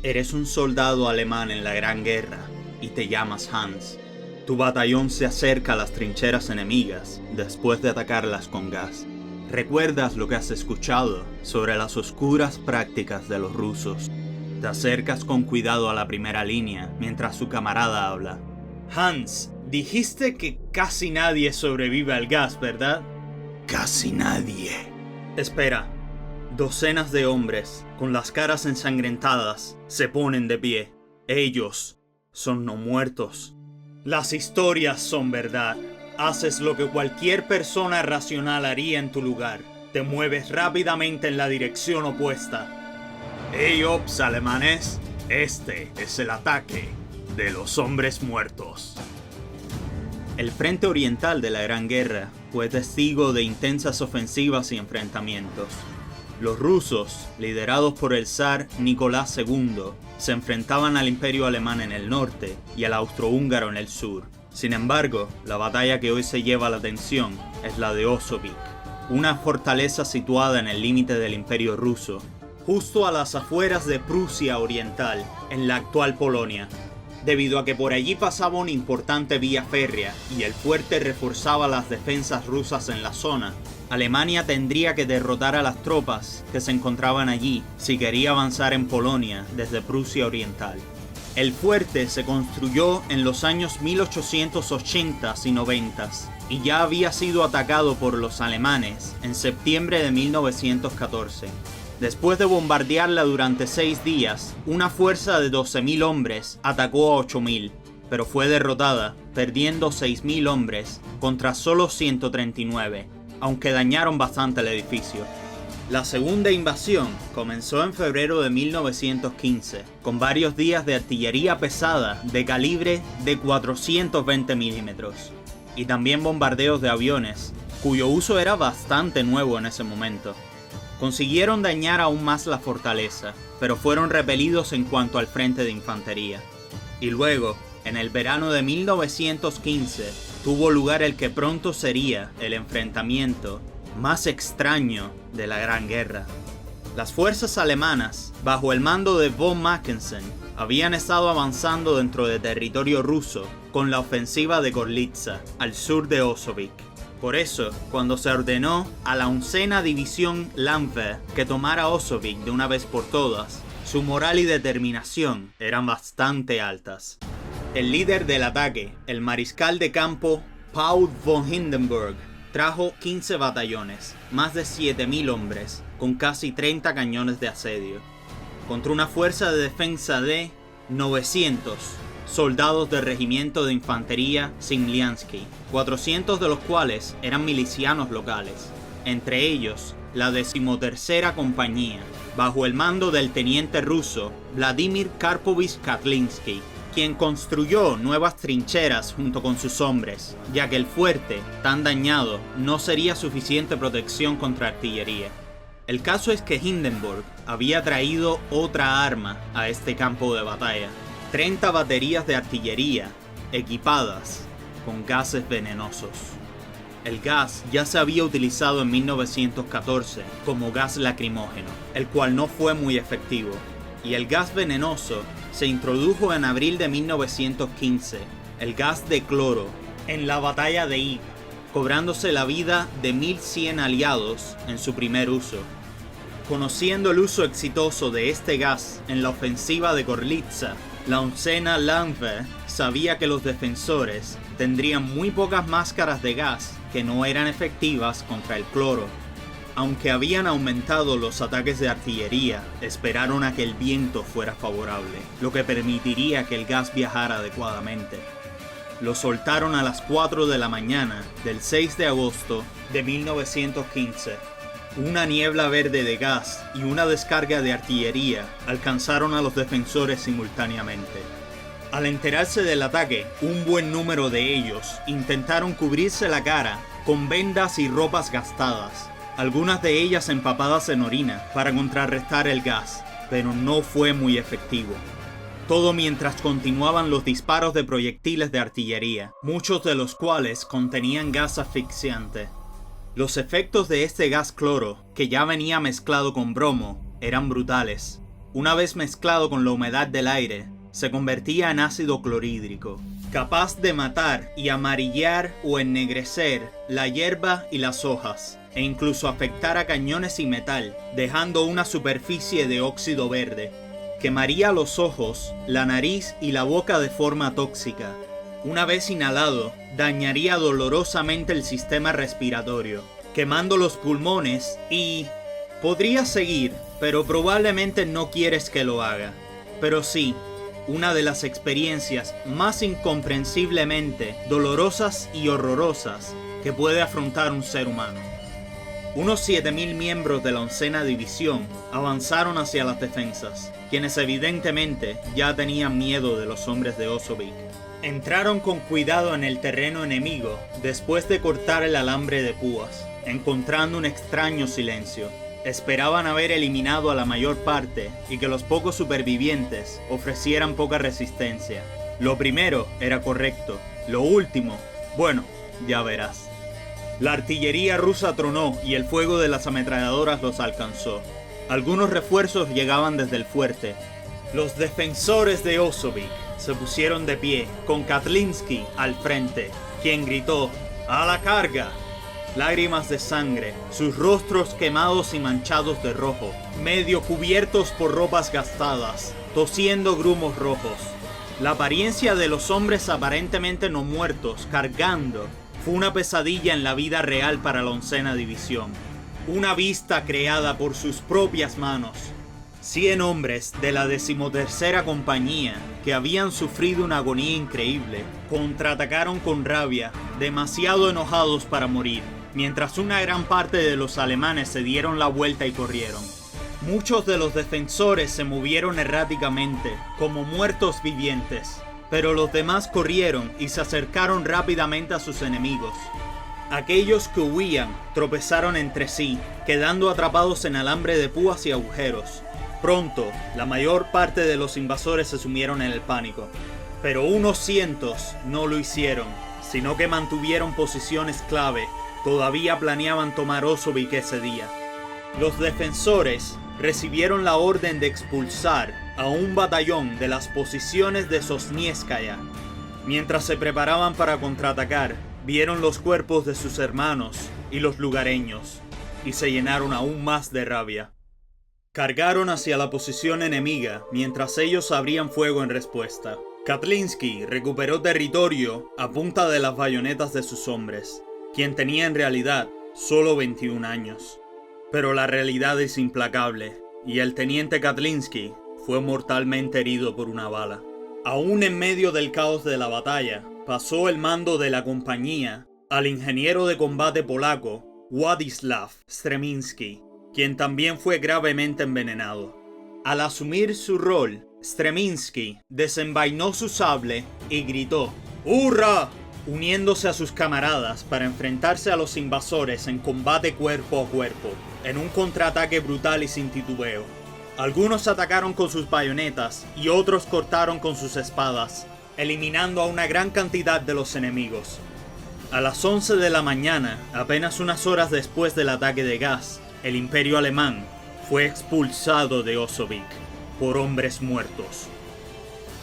Eres un soldado alemán en la Gran Guerra y te llamas Hans. Tu batallón se acerca a las trincheras enemigas después de atacarlas con gas. Recuerdas lo que has escuchado sobre las oscuras prácticas de los rusos. Te acercas con cuidado a la primera línea mientras su camarada habla. Hans, dijiste que casi nadie sobrevive al gas, ¿verdad? Casi nadie. Espera. Docenas de hombres, con las caras ensangrentadas, se ponen de pie. Ellos son no muertos. Las historias son verdad. Haces lo que cualquier persona racional haría en tu lugar. Te mueves rápidamente en la dirección opuesta. Hey, ops, alemanes. Este es el ataque de los hombres muertos. El frente oriental de la Gran Guerra fue testigo de intensas ofensivas y enfrentamientos. Los rusos, liderados por el zar Nicolás II, se enfrentaban al Imperio Alemán en el norte y al austrohúngaro en el sur. Sin embargo, la batalla que hoy se lleva la atención es la de Osowiec, una fortaleza situada en el límite del Imperio ruso, justo a las afueras de Prusia Oriental, en la actual Polonia. Debido a que por allí pasaba una importante vía férrea y el fuerte reforzaba las defensas rusas en la zona, Alemania tendría que derrotar a las tropas que se encontraban allí si quería avanzar en Polonia desde Prusia Oriental. El fuerte se construyó en los años 1880 y 90 y ya había sido atacado por los alemanes en septiembre de 1914. Después de bombardearla durante 6 días, una fuerza de 12.000 hombres atacó a 8.000, pero fue derrotada, perdiendo 6.000 hombres contra solo 139. Aunque dañaron bastante el edificio. La segunda invasión comenzó en febrero de 1915, con varios días de artillería pesada de calibre de 420 milímetros, y también bombardeos de aviones, cuyo uso era bastante nuevo en ese momento. Consiguieron dañar aún más la fortaleza, pero fueron repelidos en cuanto al frente de infantería. Y luego, en el verano de 1915, tuvo lugar el que pronto sería el enfrentamiento más extraño de la Gran Guerra. Las fuerzas alemanas, bajo el mando de von Mackensen, habían estado avanzando dentro de territorio ruso con la ofensiva de Gorlitsa, al sur de Osowiec. Por eso, cuando se ordenó a la 11ª División Landwehr que tomara Osowiec de una vez por todas, su moral y determinación eran bastante altas. El líder del ataque, el mariscal de campo Paul von Hindenburg, trajo 15 batallones, más de 7.000 hombres, con casi 30 cañones de asedio, contra una fuerza de defensa de 900 soldados del regimiento de infantería Simliansky, 400 de los cuales eran milicianos locales, entre ellos la 13ª compañía, bajo el mando del teniente ruso Vladimir Karpovich Katlinsky, quien construyó nuevas trincheras junto con sus hombres, ya que el fuerte, tan dañado, no sería suficiente protección contra artillería. El caso es que Hindenburg había traído otra arma a este campo de batalla: 30 baterías de artillería equipadas con gases venenosos. El gas ya se había utilizado en 1914 como gas lacrimógeno, el cual no fue muy efectivo, y el gas venenoso se introdujo en abril de 1915, el gas de cloro, en la batalla de Ypres, cobrándose la vida de 1.100 aliados en su primer uso. Conociendo el uso exitoso de este gas en la ofensiva de Gorlitsa, la 11ª Landwehr sabía que los defensores tendrían muy pocas máscaras de gas que no eran efectivas contra el cloro. Aunque habían aumentado los ataques de artillería, esperaron a que el viento fuera favorable, lo que permitiría que el gas viajara adecuadamente. Lo soltaron a las 4 de la mañana del 6 de agosto de 1915. Una niebla verde de gas y una descarga de artillería alcanzaron a los defensores simultáneamente. Al enterarse del ataque, un buen número de ellos intentaron cubrirse la cara con vendas y ropas gastadas, algunas de ellas empapadas en orina, para contrarrestar el gas, pero no fue muy efectivo. Todo mientras continuaban los disparos de proyectiles de artillería, muchos de los cuales contenían gas asfixiante. Los efectos de este gas cloro, que ya venía mezclado con bromo, eran brutales. una vez mezclado con la humedad del aire, se convertía en ácido clorhídrico, capaz de matar y amarillar o ennegrecer la hierba y las hojas, e incluso afectar a cañones y metal, dejando una superficie de óxido verde. Quemaría los ojos, la nariz y la boca de forma tóxica. Una vez inhalado, dañaría dolorosamente el sistema respiratorio, quemando los pulmones y... Podría seguir, pero probablemente no quieres que lo haga. Pero sí, una de las experiencias más incomprensiblemente dolorosas y horrorosas que puede afrontar un ser humano. Unos 7.000 miembros de la 11ª División avanzaron hacia las defensas, quienes evidentemente ya tenían miedo de los hombres de Osovic. Entraron con cuidado en el terreno enemigo después de cortar el alambre de púas, encontrando un extraño silencio. Esperaban haber eliminado a la mayor parte y que los pocos supervivientes ofrecieran poca resistencia. Lo primero era correcto, lo último, bueno, ya verás. La artillería rusa tronó y el fuego de las ametralladoras los alcanzó. Algunos refuerzos llegaban desde el fuerte. Los defensores de Osovic se pusieron de pie, con Katlinski al frente, quien gritó ¡a la carga! Lágrimas de sangre, sus rostros quemados y manchados de rojo, medio cubiertos por ropas gastadas, tosiendo grumos rojos. La apariencia de los hombres aparentemente no muertos, cargando, fue una pesadilla en la vida real para la 11ª División. Una vista creada por sus propias manos. 100 hombres de la 13ª Compañía, que habían sufrido una agonía increíble, contraatacaron con rabia, demasiado enojados para morir, mientras una gran parte de los alemanes se dieron la vuelta y corrieron. Muchos de los defensores se movieron erráticamente, como muertos vivientes, pero los demás corrieron y se acercaron rápidamente a sus enemigos. Aquellos que huían tropezaron entre sí, quedando atrapados en alambre de púas y agujeros. Pronto, la mayor parte de los invasores se sumieron en el pánico, pero unos cientos no lo hicieron, sino que mantuvieron posiciones clave. Todavía planeaban tomar Osovic ese día. Los defensores recibieron la orden de expulsar a un batallón de las posiciones de Sosnieskaya. Mientras se preparaban para contraatacar, vieron los cuerpos de sus hermanos y los lugareños, y se llenaron aún más de rabia. Cargaron hacia la posición enemiga mientras ellos abrían fuego en respuesta. Katlinski recuperó territorio a punta de las bayonetas de sus hombres, quien tenía en realidad solo 21 años. Pero la realidad es implacable, y el teniente Katlinski fue mortalmente herido por una bala. Aún en medio del caos de la batalla, pasó el mando de la compañía al ingeniero de combate polaco Władysław Strzeminski, quien también fue gravemente envenenado. Al asumir su rol, Strzeminski desenvainó su sable y gritó ¡Hurra!, uniéndose a sus camaradas para enfrentarse a los invasores en combate cuerpo a cuerpo, en un contraataque brutal y sin titubeo. Algunos atacaron con sus bayonetas y otros cortaron con sus espadas, eliminando a una gran cantidad de los enemigos. A las 11 de la mañana, apenas unas horas después del ataque de gas, el Imperio Alemán fue expulsado de Osovic por hombres muertos.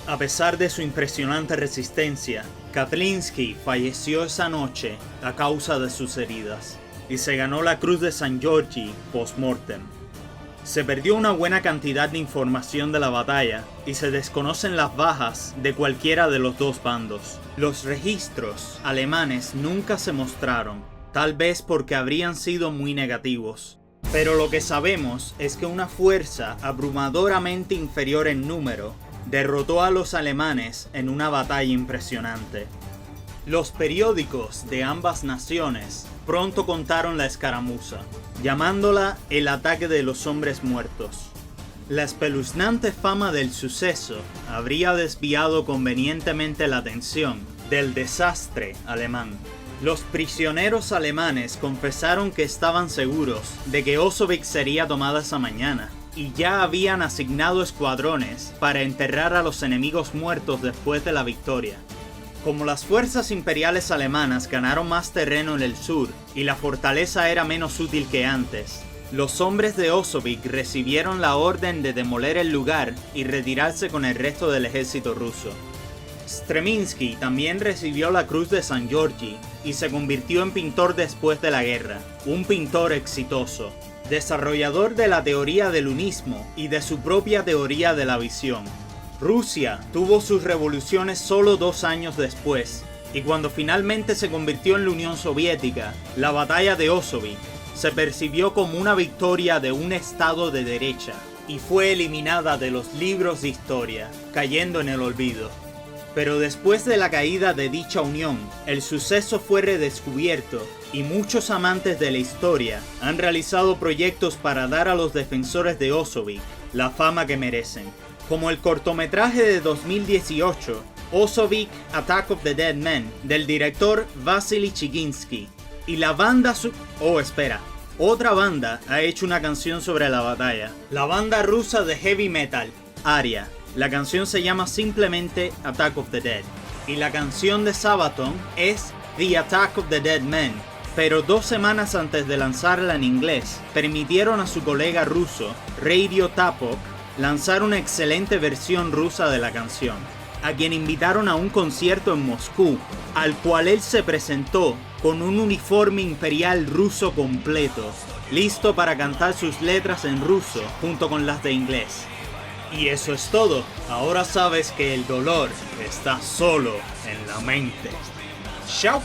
A pesar de su impresionante resistencia, Katlinski falleció esa noche a causa de sus heridas y se ganó la Cruz de San Giorgi post-mortem. Se perdió una buena cantidad de información de la batalla y se desconocen las bajas de cualquiera de los dos bandos. Los registros alemanes nunca se mostraron, tal vez porque habrían sido muy negativos. Pero lo que sabemos es que una fuerza abrumadoramente inferior en número derrotó a los alemanes en una batalla impresionante. Los periódicos de ambas naciones pronto contaron la escaramuza, llamándola el ataque de los hombres muertos. La espeluznante fama del suceso habría desviado convenientemente la atención del desastre alemán. Los prisioneros alemanes confesaron que estaban seguros de que Osovic sería tomada esa mañana, y ya habían asignado escuadrones para enterrar a los enemigos muertos después de la victoria. Como las fuerzas imperiales alemanas ganaron más terreno en el sur y la fortaleza era menos útil que antes, Los hombres de Osovic recibieron la orden de demoler el lugar y retirarse con el resto del ejército ruso. Streminsky también recibió la Cruz de San Giorgi y se convirtió en pintor después de la guerra, un pintor exitoso, desarrollador de la teoría del unismo y de su propia teoría de la visión. Rusia tuvo sus revoluciones solo 2 años después, y cuando finalmente se convirtió en la Unión Soviética, la batalla de Osovic se percibió como una victoria de un Estado de derecha, y fue eliminada de los libros de historia, cayendo en el olvido. Pero después de la caída de dicha unión, el suceso fue redescubierto y muchos amantes de la historia han realizado proyectos para dar a los defensores de Osovic la fama que merecen, como el cortometraje de 2018, Osovic Attack of the Dead Men, del director Vasily Chiginsky, y la banda otra banda ha hecho una canción sobre la batalla, la banda rusa de heavy metal, Aria. La canción se llama simplemente Attack of the Dead, y la canción de Sabaton es The Attack of the Dead Men, pero 2 semanas antes de lanzarla en inglés, permitieron a su colega ruso, Radio Tapok, lanzar una excelente versión rusa de la canción, a quien invitaron a un concierto en Moscú, al cual él se presentó con un uniforme imperial ruso completo, listo para cantar sus letras en ruso junto con las de inglés. Y eso es todo. Ahora sabes que el dolor está solo en la mente. ¡Chao!